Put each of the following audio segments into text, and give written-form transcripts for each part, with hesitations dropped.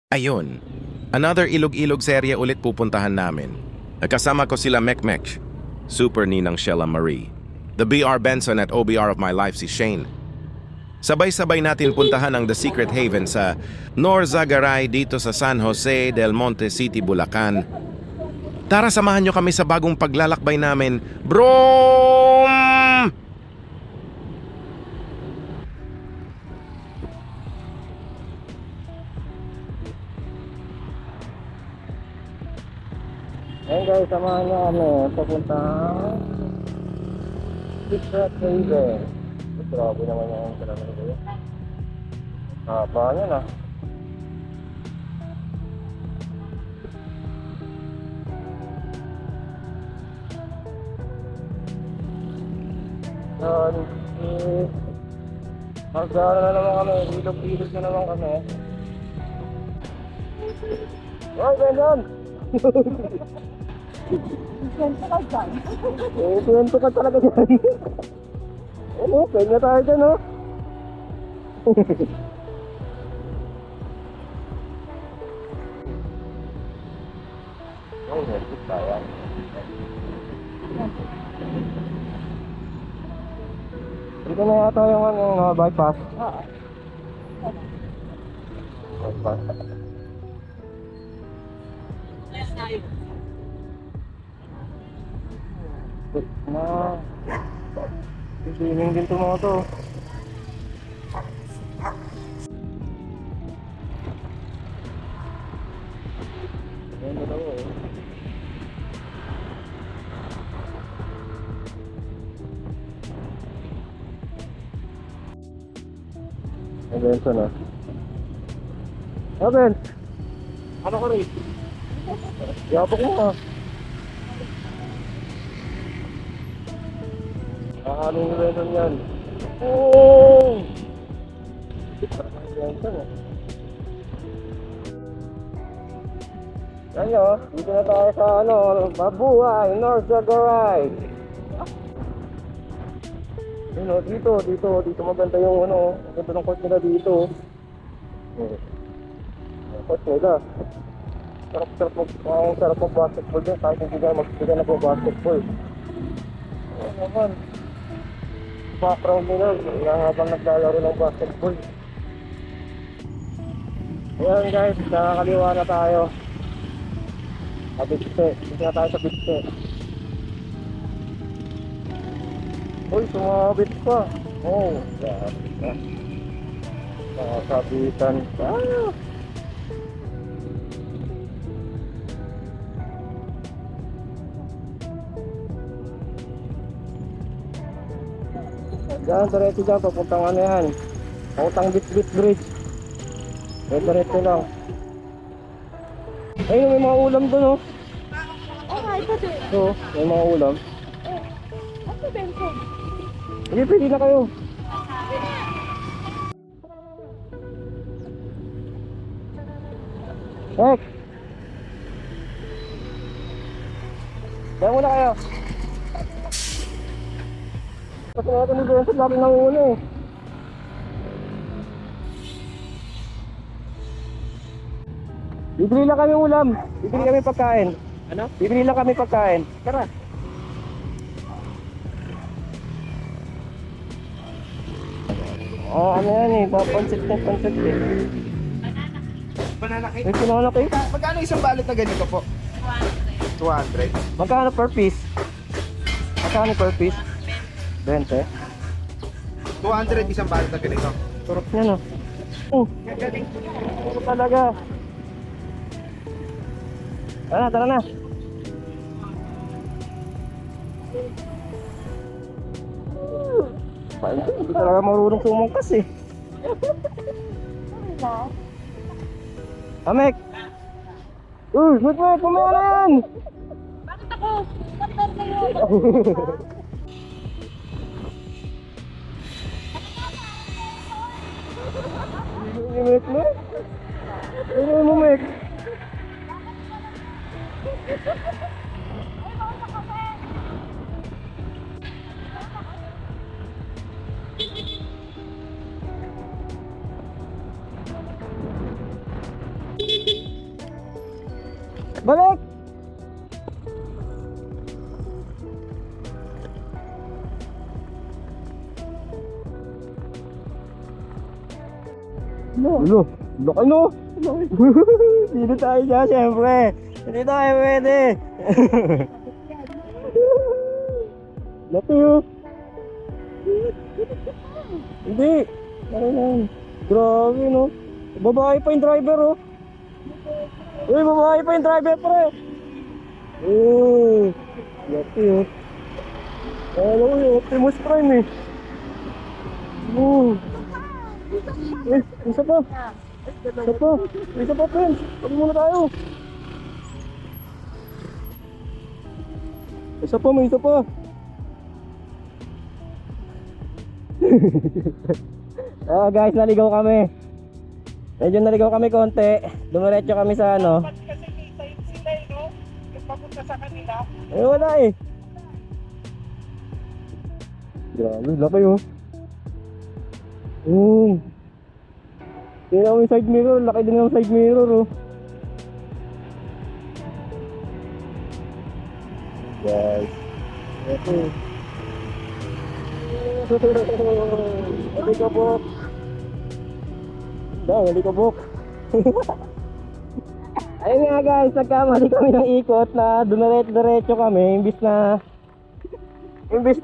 Ayun, another ilog-ilog serye ulit pupuntahan namin. Kasama ko sila Mekmek, Super Ninang Sheila Marie, the BR Benson at OBR of my life si Shane. Sabay-sabay natin puntahan ang The Secret Haven sa Norzagaray dito sa San Jose del Monte City, Bulacan. Tara, samahan nyo kami sa bagong paglalakbay namin. Brom! Ayun guys, samahan niyo kami papuntang Secret Haven. Grabe naman yung salamin ko yun. Haba niya na. Magdala na naman kami, ilog-ilog na naman kami. Hoy, Benon! Kwento ka dyan. Kwento ka talaga dyan. Ano, kanya tayo dyan, no? Ay, nagsit tayo. Dito na yata yung bypass. Oo. Bypass. Na. Swimming din itong mga to. Ayan na daw eh. Ay, Benson ah. Ah, Ben! Ano ka rin? Yabok mo ah. Ano yung Benson yan? Oh! Benson ah. Yan nyo, dito na tayo sa Mabuhay, Norzagaray. Yun o, dito maganda yung maganda ng court nila dito. Court nila. Sarap mag-basketball din, kahit hindi ka mag-basketball. Ano naman? Background nila, habang naglalaro ng basketball. Ayan guys, nakakaliwa na tayo. Dito na tayo sa bitse. Uy, sumabit pa. Oh, grabe. Nakasabitan pa. Diyan, diretso dyan, papuntang ano yan. Papuntang Bit Bridge. Diretso lang. Ayun, may mga ulam doon, oh. Oh, nga, ito din. So, may mga ulam. Ano, Benson? Sige, pwede na kayo. Heck! Diyan muna kayo. Kasi natin ni Benson, lagi nanguna eh. Bibili lang kami ulam. Bibili kami pagkain. Ano? Bibili lang kami pagkain. Tara. Oh, ano yan eh. Papansit eh. Banana cake? May banana cake? Magkano isang balot na ganito po? 200. Magkano per piece? Magkano per piece? 20. 200 isang balot na ganito. Turok niya no. Oh, Galing. turok talaga. Tara na. Hindi talaga marunong sumungkas eh. Ano? Amek! Mek! Kumain! Bakit ako? Kapag na yun. Mek! Ano mo, Mek? Balik! Ano? Laki no? Dito tayo dyan, syempre. Hindi tayo pwede. Laki oh. Hindi. Laki lang. Grabe no. Babae pa yung driver oh. Uy, babae pa yung driver pre. Laki oh. Ano yung Optimus Prime eh. Isa pa. Isa pa. Isa pa, friends. Pag muna tayo. Isa pa, may isa pa. Guys, naligaw kami. Medyo naligaw kami konti. Dumiretso kami sa ano. Kasi may sign sila eh, no? Yung papunta sa kanila. Wala eh. Grabe, laki oh. Tingnan mo yung side mirror, laki din ng side mirror oh. Guys, ito. Alikabok. Alikabok. Ayun nga guys, nagkamali kami ng ikot na dumiretso kami imbis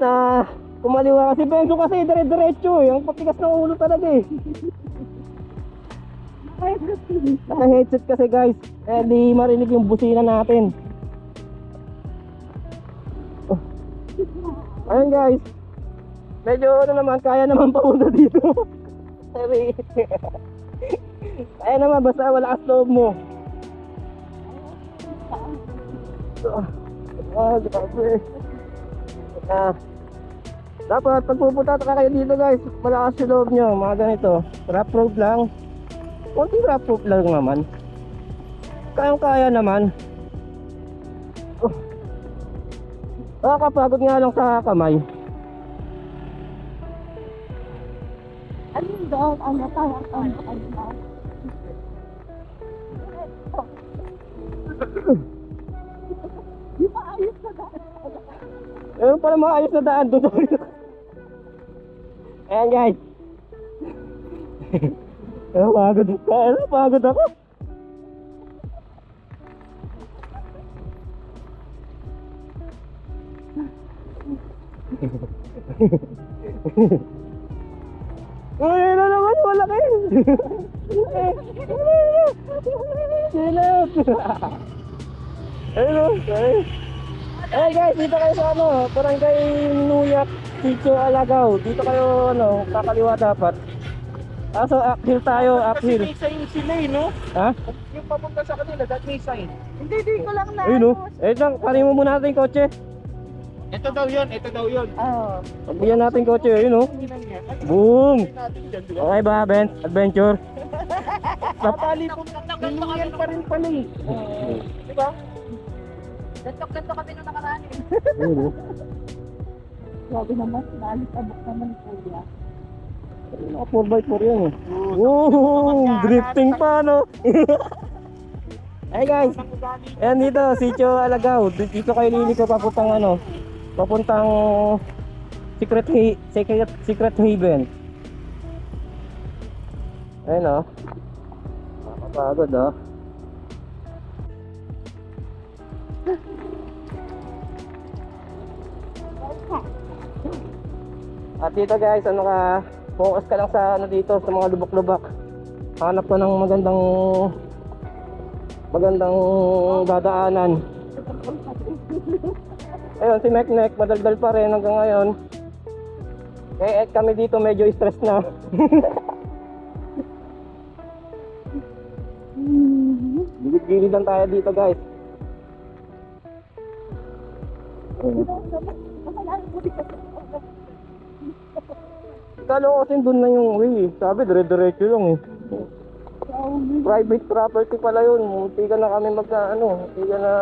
na kumaliwa kasi Benzo kasi dire-diretso eh. Ang patigas ng ulo talaga eh. Naka-headset kasi guys. Eh di marinig yung busina natin. Oh. Ayun guys. Medyo ano naman, kaya naman papunta dito. Sorry. Kaya naman basta walakas loob mo. Grabe. Dapat pag pupunta ka kayo dito guys, malakas yung loob nyo, mga ganito. Rough road lang. Kunti rough road lang naman. Kayang-kaya naman. Nakakapagod nga lang sa kamay. Ano doon? Ano tayo? Yung maayos na daan. Meron pala maayos na daan doon. Ayan guys. Pagod ako. Ay, na naman, malaki. Silap. Ayun, ayun. Eh guys, dito kayo sa ano, Barangay Nuyak, Sitio Alagaw. Dito kayo ano, kakaliwa dapat. So uphill tayo, uphill. Kasi may sign sila eh, no? Ha? Yung papunta sa kanila, that may sign. Hindi ko lang na. Ayun oh. Eh lang, parin mo muna natin yung kotse. Ito daw yun, ito daw yun. Oo. Pagbiyan natin yung kotse, ayun oh. Tingnan niya. Boom! Natin dyan, di ba? Okay ba, Ben? Adventure? Papali po, binuyan pa rin pala eh. Di ba? Ganto kami nung nakaraan eh. Ayun oh. Grabe naman, naalis-abok naman kuya. Naka 4x4 yan eh. Drifting pa no? Hey guys, ayan dito, Sitio Alagaw. Dito kayo liliko papuntang ano, papuntang Secret Haven. Ayun oh. Nakakapagod oh. At dito guys, ano ka, focus ka lang sa ano dito, sa mga lubak-lubak. Hanap ka ng magandang dadaanan. Ayun, si Mek madaldal pa rin hanggang ngayon. Eh kami dito medyo stress na. Gilid-gilid lang tayo dito guys. Kala ko kasi doon na yung way. Sabi dire-diretso lang eh. Private property pala yun. Munti ka na kami munti ka na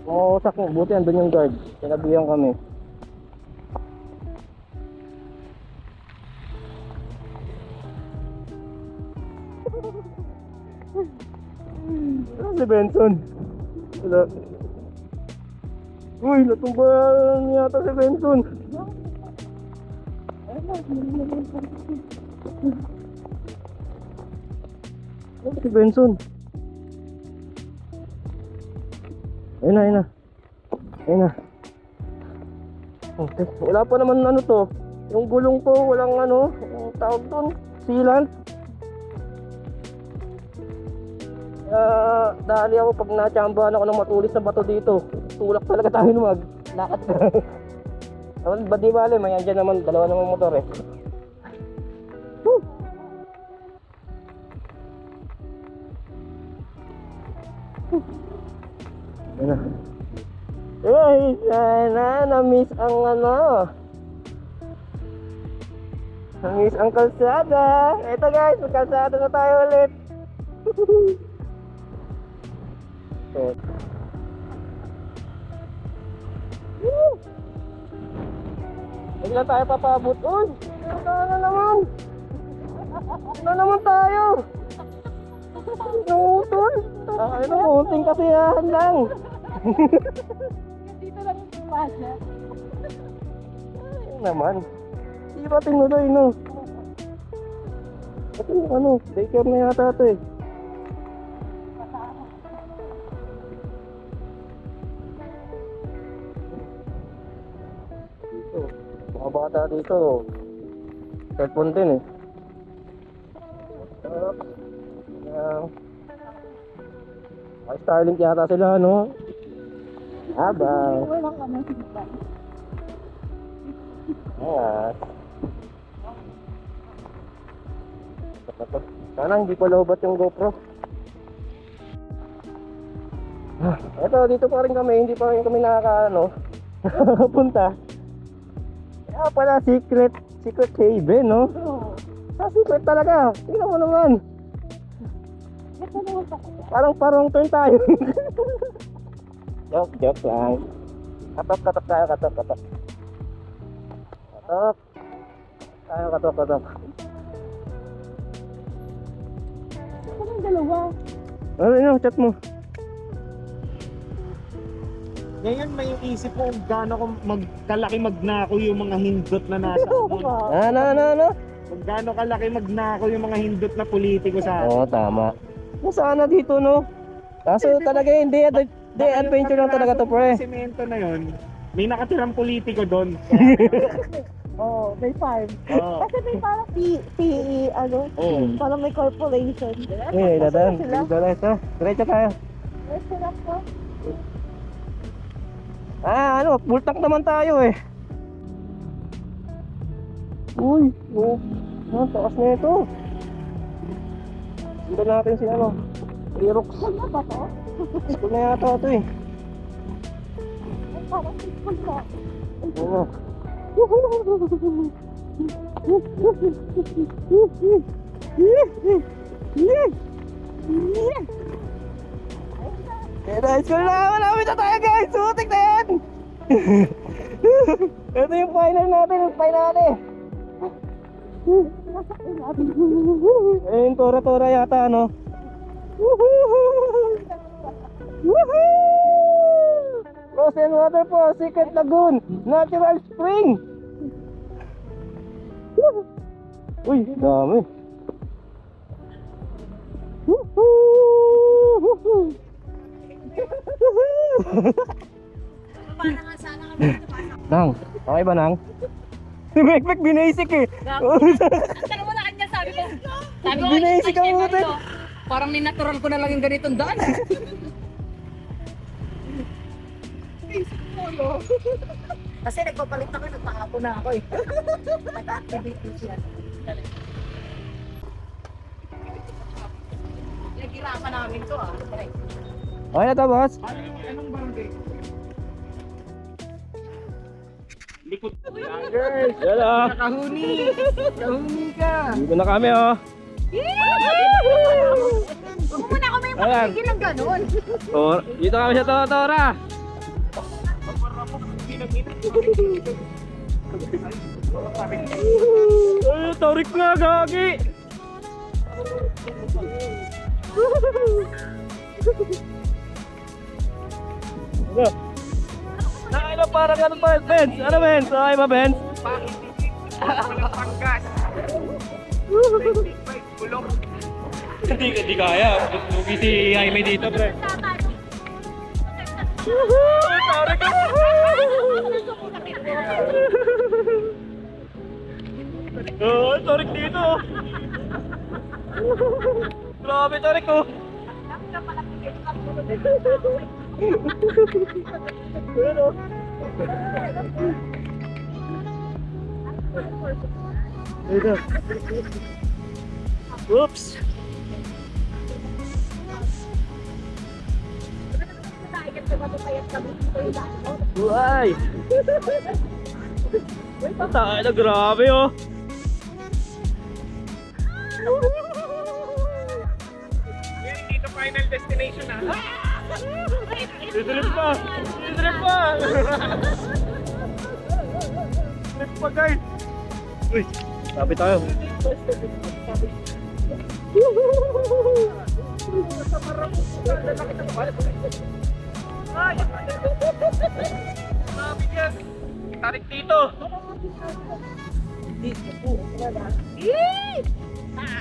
umusak mo. Buti andun yung guard. Sinabihan kami. Si Benson. Wala. Uy, natumbahan yata si Benson. Ano si Benson? Ayun na, ayun na. Ayun na. Okay. Wala pa naman ano to. Yung gulong to, walang ano, yung tawag doon, sealant. Dali ako pag natsambahan ako ng matulis na bato dito. Tulak talaga tayo lumag. Lakad ka. Ba di bale, may andyan naman, dalawa namang motor eh. Woo! Ayun na. Ay, sana na-miss ang ano. Na-miss ang kalsada. Eto guys, magkalsada na tayo ulit. Hindi na tayo papabot. Uy, ano naman? Ano naman tayo? Nangutol. Ano, munting kasiyahan lang. Dito lang yung pagpasya. Ayun naman. Hindi ba tinuloy, no? Ito yung ano, daycare na yata ito eh. Dito, mga bata dito. Cellphone din eh. Ay, Starlink yata sila, no? Habang. Walang ano, feedback. Ayan. Sana hindi pa lobat yung GoPro. Eto, dito pa rin kami, hindi pa rin kami nakakaano punta. Kaya pala secret haven, no? Secret talaga. Tingnan mo naman. Ito naman pa. Parang turn tayo. Joke lang. Katok tayo, katok. Katok. Ito yung dalawa. Ano yun, chat mo. Ngayon may isip mo kung gaano ko kalaki magnakaw yung mga hindot na nasa Ano? Kung gaano kalaki magnakaw yung mga hindot na politiko sa atin. Oo, tama. Sana dito, no? Kaso talaga hindi adventure lang talaga to, pre. Semento na yun, may nakatirang politiko doon. Oh, may farm. Oo. Kasi may parang PE, ano, parang may corporation. Dadaan. Ito. Diretso tayo. Restaurant ko. Full tank naman tayo eh. Uy, ang taas na ito. Dito natin si ano, Aerox. Ano ba to? School na yata ito eh. Parang peaceful na. Ano? Kaya school na, malapit na tayo guys. Sutik na yan. Ito yung final natin, Ayun, tora yata, no? Frozen Waterfall, Secret Lagoon, Natural Spring. Uy, dami. Nang, okay ba Nang? Si Mekmek binasic eh. Tanong mo na kanya, sabi ko, Binasic ang utot. parang ninatural ko na lang yung ganitong daan. Kasi nagpapalit ako, nagpahapon na ako eh. Nag-activities yan. Naghirapan namin to ah. Okay na to, boss? Anong barangay? Likod. Girls, Hello. kahuni ka. Dito na kami, oh. Huwag mo na ako may Ayan. makikil ng ganun. Dito kami sa Tora. Ay, tarik nga, gagi. Ano? Nakailan parang ano pa, Benz? Ano, Benz? Okay ba, Benz? Hindi kaya. Lugi si Jaime dito, pre. Tarik ka! Oh, tarik dito. Grabe, tarik ko. Pero ito. Oops. Uy. Tayo na, grabe oh. Dito final destination ah. Idrip pa! Idrip pa! Idrip pa, guys! Uy! Sabi tayo. Tarik dito!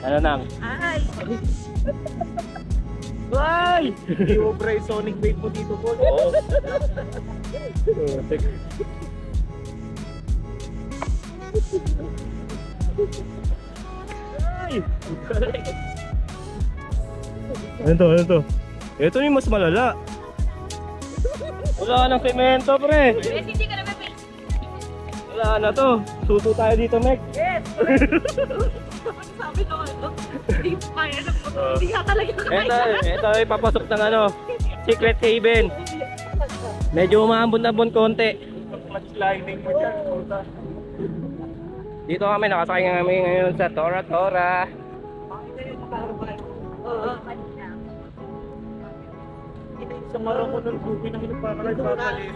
Ano nang? Ay! Ay! Iobra yung sonic wave mo dito po. Oo. Ay! Ano to? Ito yung mas malala. Wala nang semento, pre. Hindi ka naman Wala na to. Suso tayo dito, Mek. Yes! Sabi ko ano? Hindi kaya na po. Hindi ka talaga Ito ay papasok ng ano, Secret Haven. Medyo umaambon-ambon konti. Sliding mo dyan. Puta. Dito kami, nakasakay kami ngayon sa Tora Tora. Oo, kanina. Sa marang ko ng bubi na para nagpapalit.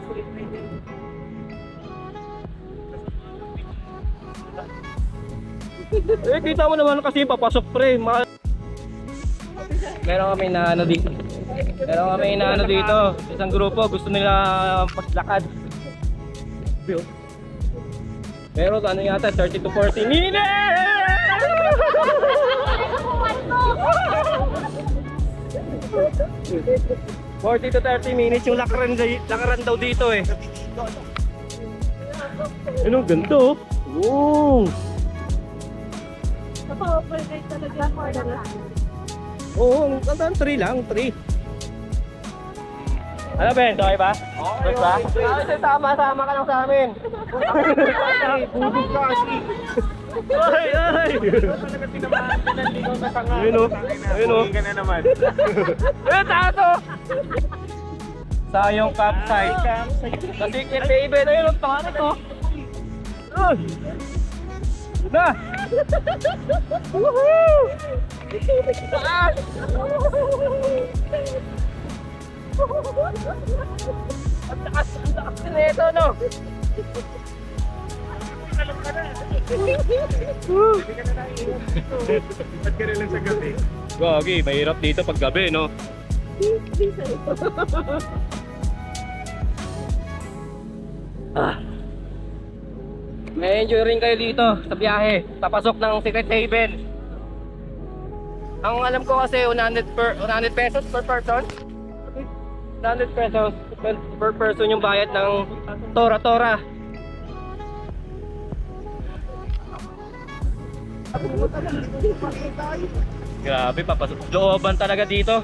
Kita mo naman kasi papasok, pre. Meron kami na ano dito. Isang grupo, gusto nila paglakad. Pero ano yata, 30 to 40 minutes! 40 to 30 minutes yung lakaran daw dito eh. Ano, ganito oh. Naka-overnight talaga mo na. Oo, ang 3 lang, 3. Ano Ben, okay ba? Okay ba? Sama ka lang sa amin. Budog ka kasi. Ay! Talaga tinamaan ka ng ligaw na tanga. Ayun o. Ayun o. Bugi ka na naman. Ayun, tato! Sayong campsite. Sa Secret Haven. Ayun o, tanga to. Ayun! Yun na! Woohoo! Taas! Ang lakas na ito, no? Hindi ka na naiiwan dito. Ba't ka na lang sa gabi? Gagi, mahirap dito pag gabi, no? May enjoy rin kayo dito sa biyahe, papasok ng Secret Haven. Ang alam ko kasi 100 pesos per person. 100 pesos per person yung bayad ng Tora Tora. Grabe, papasok. Looban talaga dito.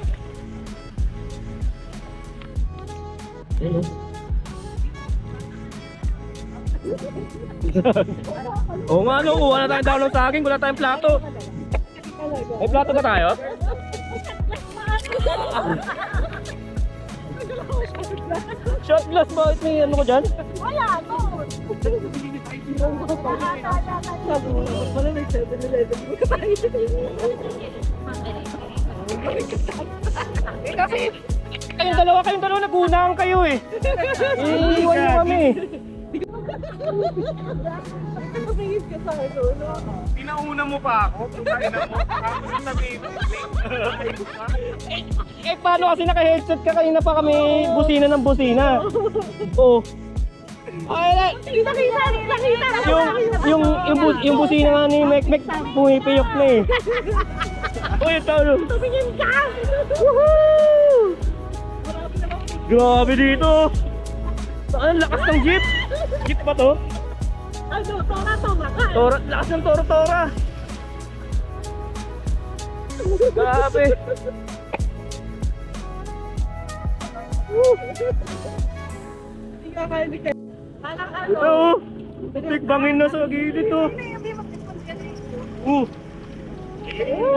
Oo nga, no, kuha na tayong download sa akin, wala tayong plato. May plato ba tayo? Shot glass ba? May ano ko dyan? Wala, no. Kasi kayong dalawa nag-unang kayo eh. Iiwan nyo kami. Pinauna mo pa ako. Pagkain mo. Tapos sabihin mo. Eh, paano kasi naka-headset ka? Kanina pa kami busina ng busina. Oh. Ay, yung busina nga ni Mek pumipiyok na eh. Uy, ito ano? Tumingin ka! Woohoo! Grabe dito! Saan lakas ng jeep? Jeep ba to? Ano, tora-tora ka! Tora, lakas ng tora-tora! Grabe! Parang ano? Ito oh! Tigbangin na sa gilid to!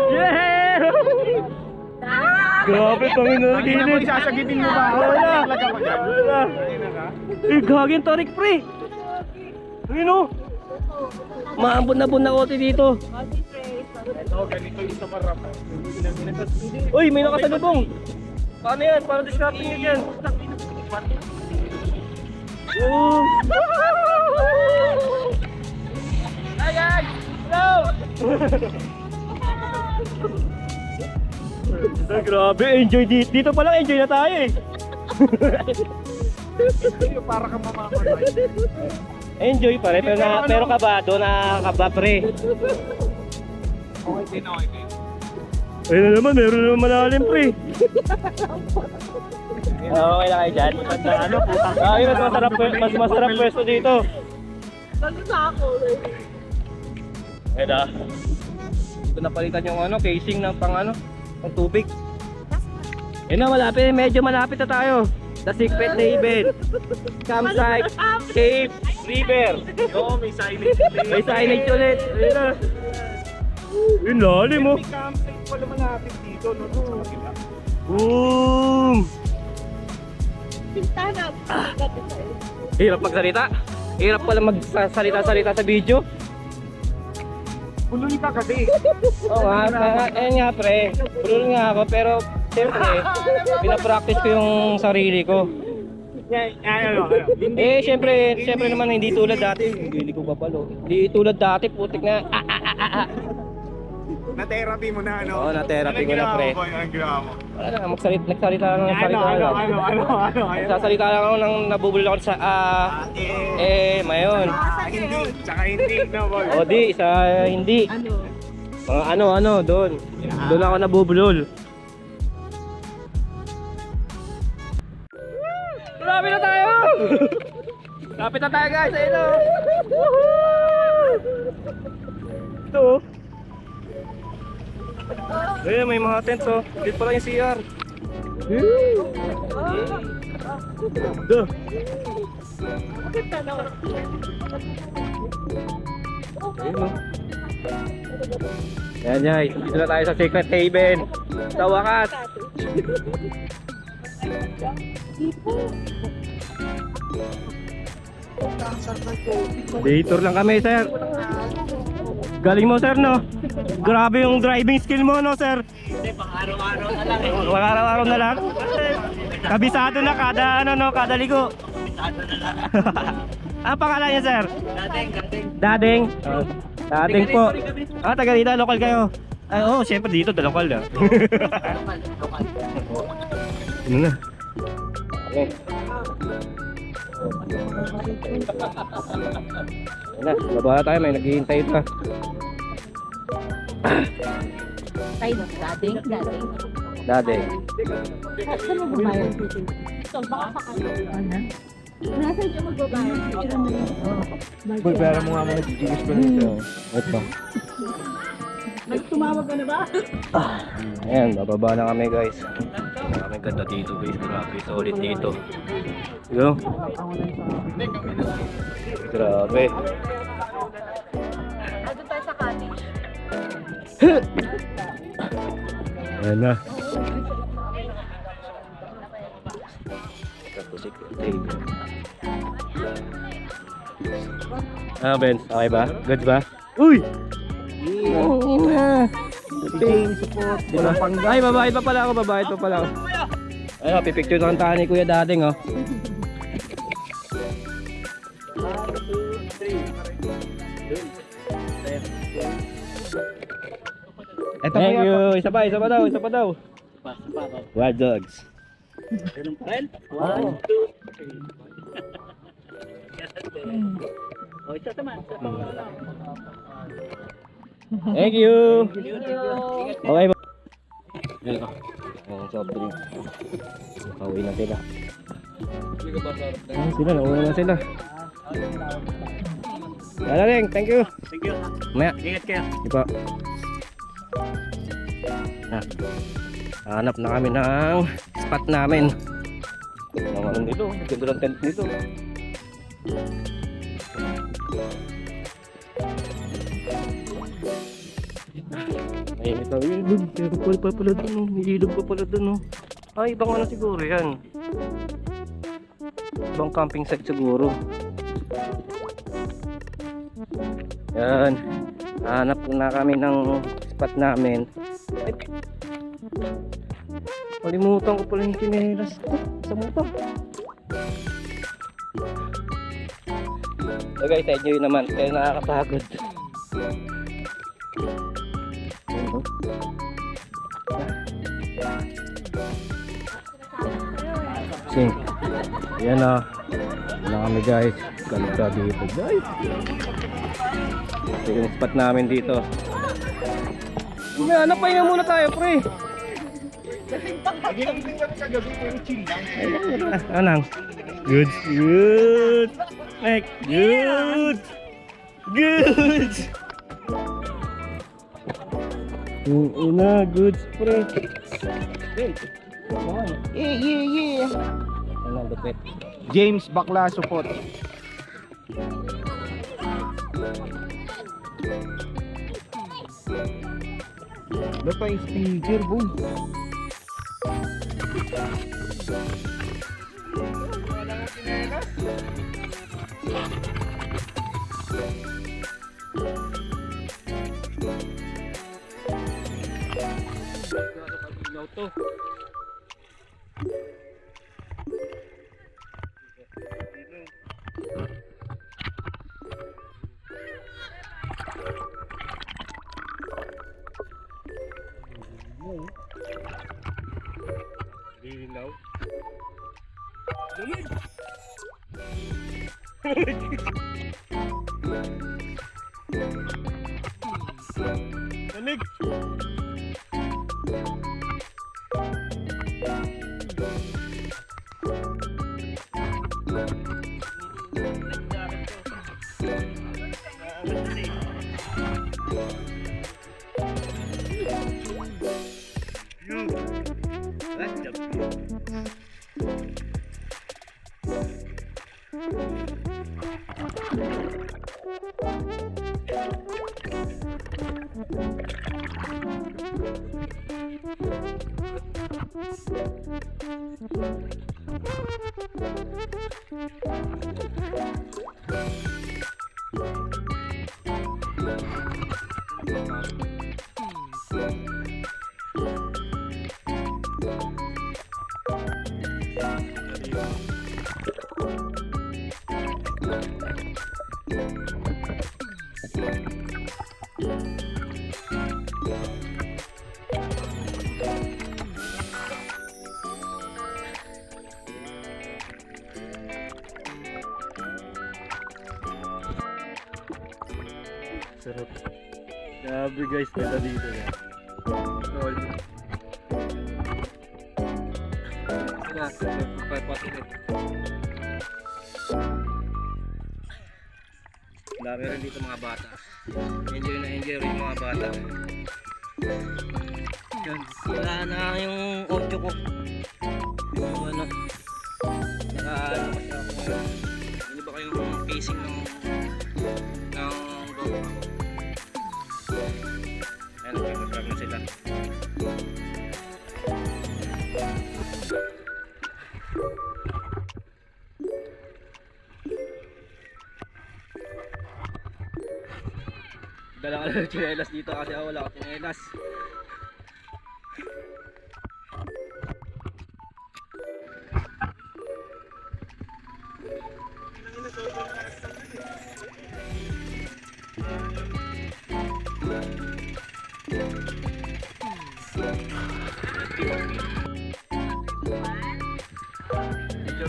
Yeah! Grabe, pangin na sa gilid! Sasagitin mo ba? Wala! Talaga ko dyan. Wala! Eh, gagawin tarik pre! Ayun o! Maambon na kote dito! Ito, ganito yung sa marap. Uy, may nakasalubong! Paano yan? Paano discarding nyo dyan? Oh! Ayan! Hello! Ah, grabe, enjoy dito. Dito pa lang enjoy na tayo eh. Para ka mamamatay. Enjoy pa rin, pero kabado na pre. Okay din, okay din. Ayun na naman, meron naman malalim pre. Okay na kayo dyan. Ano, putang Ay, mas masarap pwesto dito. Lalo na ako. Ayun na. Dito napalitan yung ano, casing ng pang ano, ng tubig. Ayun na, malapit, medyo malapit na tayo. The Secret Haven, Campsite, Cave, River. Oo, may signage. May signage ulit. Ayun na. Yun lalim mo. May campsite pala malapit dito, no? Sa kabila. Boom! Pintana. Hirap magsalita. Hirap pala magsalita-salita sa video. Puloy ka kasi. Oo nga, ayun nga pre. Bulol nga ako pero siyempre, pinapractice ko yung sarili ko. Ano. Eh siyempre naman hindi tulad dati. Hindi ko papalo. Hindi tulad dati, putik na. Na-therapy mo na, ano? Oo, na-therapy ko na, pre. Anong ginawa mo? Wala na, nagsalita lang ng salita lang. Ano? Nagsasalita lang ako nang nabubulol ako sa mayon. Hindi. Tsaka hindi, no, boy. O di, isa hindi. Mga ano, doon. Doon ako nabubulol. Lapit na tayo! Lapit na tayo guys, ayun o! Ito oh. Ayun, may mga tent oh. Dito pala yung CR. Duh. Ayun oh. Yan guys, dito na tayo sa Secret Haven. Sa wakas. Day tour lang kami, sir. Galing mo, sir, no? Grabe yung driving skill mo, no, sir? Hindi, pang-araw-araw na lang. Pang-araw-araw na lang? Kabisado na kada, ano, no, kada ligo. Kabisado na lang. Ang pangalan niya, sir? Dading. Dading po. Ah, taga dito, local kayo. Ay, oo, syempre dito, local na. Ano na? Okay. Ayan na, baba na tayo, may naghihintay pa. Tayo, dating. Dading. Saan mo bumayad? Ito, baka sa kayo. Nasa dyan magbabayad. Boy, pera mo nga mga nag-gigis pa nito. Ito. Tumawag ka na ba? Ayan, bababa na kami guys. Maraming ganda dito guys, grabe, solid dito. Yo. Grabe. Ando tayo sa cottage. Ayan na. Ah, Ben, okay ba? Good ba? Uy! Ay, babayad pa pala ako, babayad pa pala ako. Ayun, pipicture ng tahan ni Kuya Dading, oh. Ito Thank you. Isa pa daw. Wild dogs. One, two, three. Oh, isa naman. Thank you. Okay ba? Soft drink. Pauwi na sila. Nauwi na sila. Dalaling, thank you. Thank you. Maya. Ingat kayo. Ipo. Hanap na kami ng spot namin. Ang ano nito, ganda ng tent nito. Ay, ito, ilog. Meron pa pala dun, oh. May ilog pa pala dun, oh. Ay, ibang ano siguro yan. Ibang camping site siguro. Yan. Hanap na kami ng spot namin. Ay, kalimutan ko pala yung chinelas ko sa mukha. So guys, enjoy naman. Kaya nakakapagod. Sing. Yan na. Yan na kami guys. Ganda dito guys. Ito yung spot namin dito. Ano, pahinga muna tayo pre. Anang? Good. Mike, good. Ina, good pre. Yeah. Ano, lupit. James Bakla support. Ba't pa yung speaker, boy? Lamig. Sarap. Grabe guys, nila dito na. Tol. Dami rin dito mga bata. Enjoy na enjoy rin yung mga bata. Yan. Wala na yung audio ko. Yung ano. Naka-ano kasi ako ngayon. Hindi ba kayong casing ng GoPro ko? Ayan, nagpapasarap na sila. Dala ka lang ng tsinelas dito kasi ako wala akong tsinelas.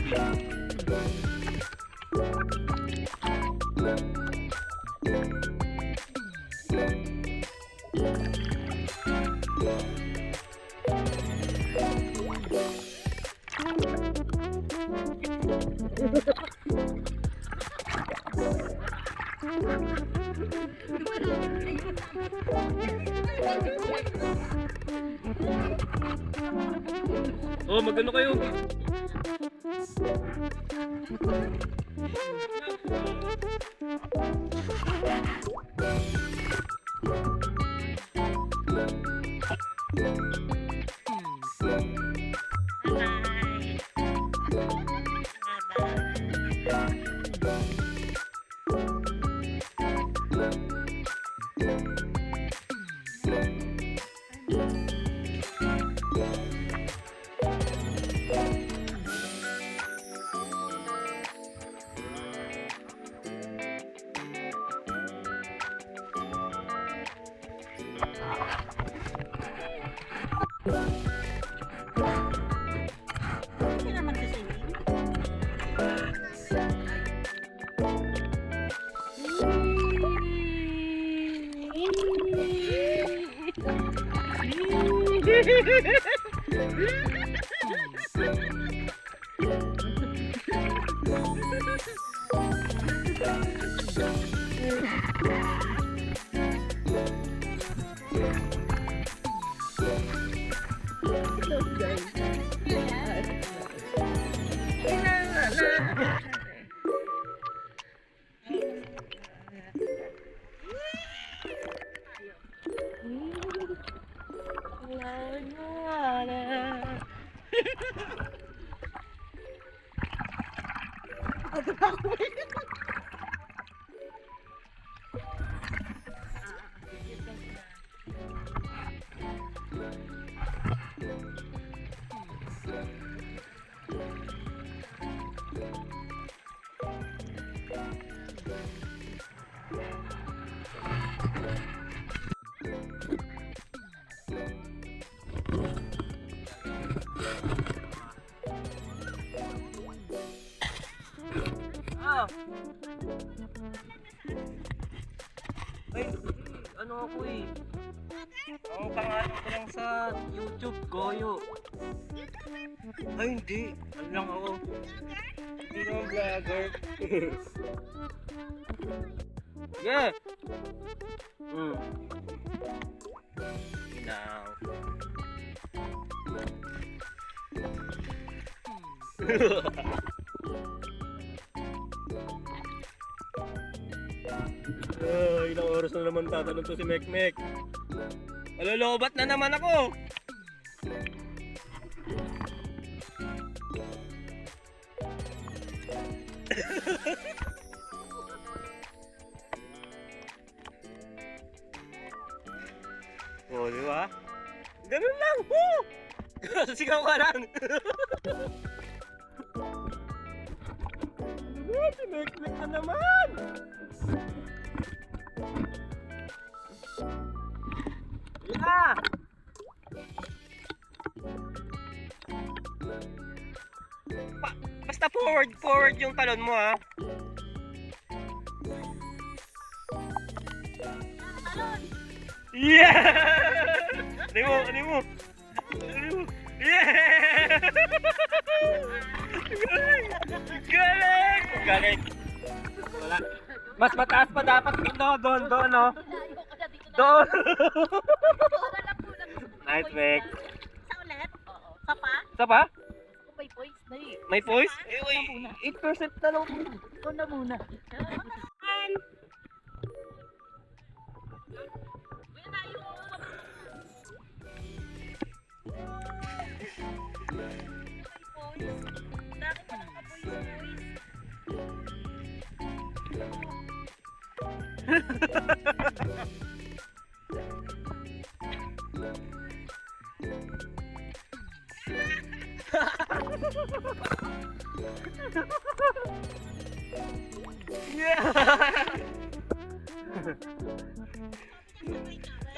gabi. Oh, magano kayo? Hindi naman kasi. Ay, ano ako eh. Ang pangalan ko lang sa YouTube, Goyo. Ay, hindi. Ano lang ako. Hindi naman vlogger. Yeah! Now. Ilang oras na naman tatanong to si Mekmek. Malolobat na naman ako. Oh, di ba? Ganun lang. Woo! Sigaw ka lang. Si Mekmek na naman. Yeah! Basta forward yung talon mo ha. Yeah! Ano mo? Yeah! Galing! Wala. Mas mataas pa dapat dito, doon, no? Doon! Nice, Mek. Sa ulit? Oo. Sa pa? Isa pa? May voice na eh. May voice? Ikaw na muna. 8% na lang. Ikaw na muna.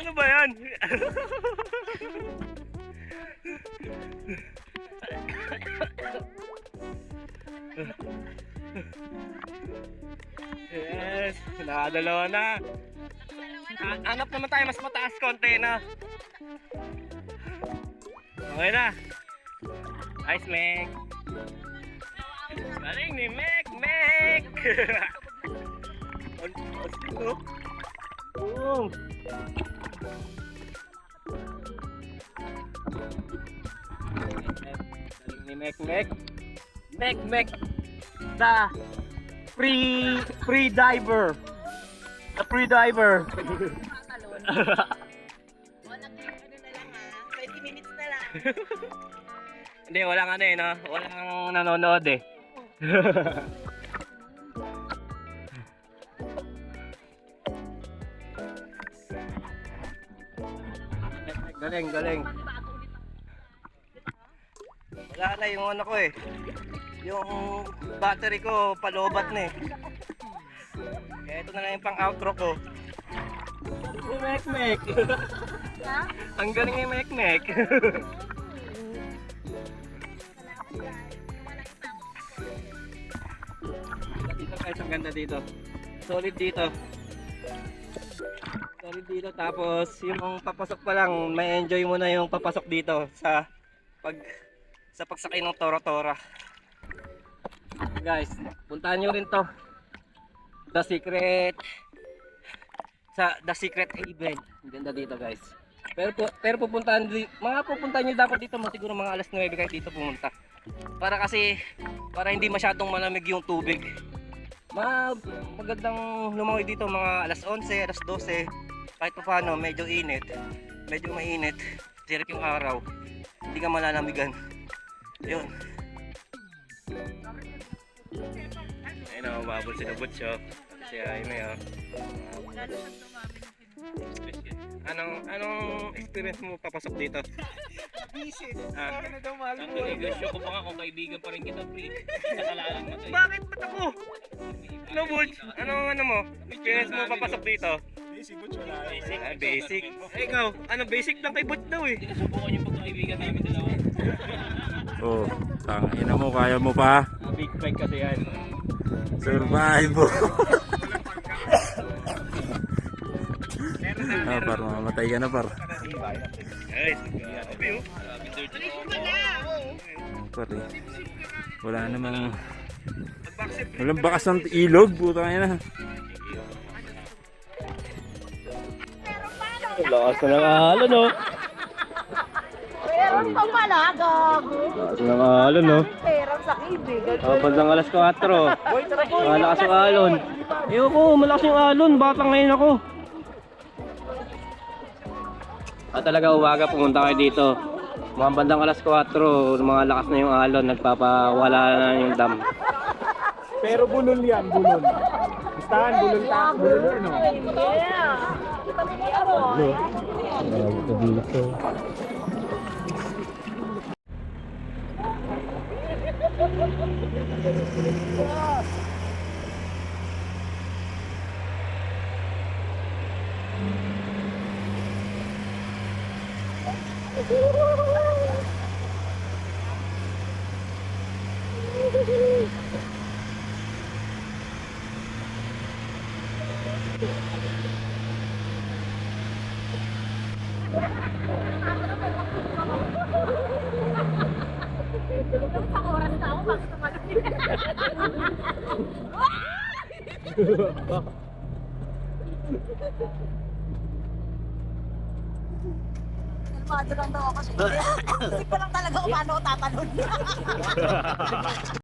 Ano ba yan? Yes, nakadalawa na. Hanap naman tayo mas mataas konti na. Okay na. Nice, Meg. Galing ni Meg, Meg. Boom. Galing ni Meg, Meg. Meg, Meg. The free diver. The free diver. Walang ano na lang ha, 20 minutes na lang. Hindi, walang ano eh, no? Walang nanonood eh. Galing, galing. Wala na yung ano ko eh. Yung battery ko palobat na eh. Kaya ito na lang yung pang outro ko. Ni Mek Mek. Ang galing ni Mek Mek. Dito guys, ang ganda dito. Solid dito. Solid dito, tapos yung papasok pa lang, may enjoy mo na yung papasok dito sa pagsakay ng Tora-Tora. Guys, puntahan nyo rin to. The Secret Haven. Ang ganda dito guys. Pero pupuntahan nyo dapat dito siguro mga alas 9 kahit dito pumunta. Para hindi masyadong malamig yung tubig. Magandang lumangoy dito mga alas 11, alas 12. Kahit pa paano, medyo init. Medyo mainit. Sirik yung araw. Hindi ka malalamigan. Yun. Ayun o, mababol si Butch o. Si Aime o. Anong experience mo papasok dito? Visit. Ah. Kaya na daw mahal Ang mo. negosyo ko pa nga kung kaibigan pa rin kita, pre. Nakalalang mo to eh. Bakit ba't ako? No, Butch? Ano mo? Experience mo papasok dito? Basic, but wala. Basic. Eh, ikaw, basic lang kay Butch daw eh. Hindi nasubukan yung pagkakaibigan namin dalawa. Oh, tangina mo, kaya mo pa. Big bike kasi yan. Survive mo. Par, mamatay ka na, par. Guys, grabe oh. Par, eh. Wala namang... Walang bakas ng ilog, puta nga na. Lakas na ng alon no. Meron pa pala, gago. Lakas na ng alon no. Meron sa kaibigan. Bandang alas 4. Malakas yung alon. Ayoko, malakas yung alon. Bata ngayon ako. Talaga umaga pumunta kayo dito. Mga bandang alas 4, mga lakas na yung alon. Nagpapawala na yung dam. Pero bulol yan, bulol. Listahan, bulol yan, no? Yeah. Kalmado lang daw ako. Kasi pa lang talaga kung paano ako tatalon.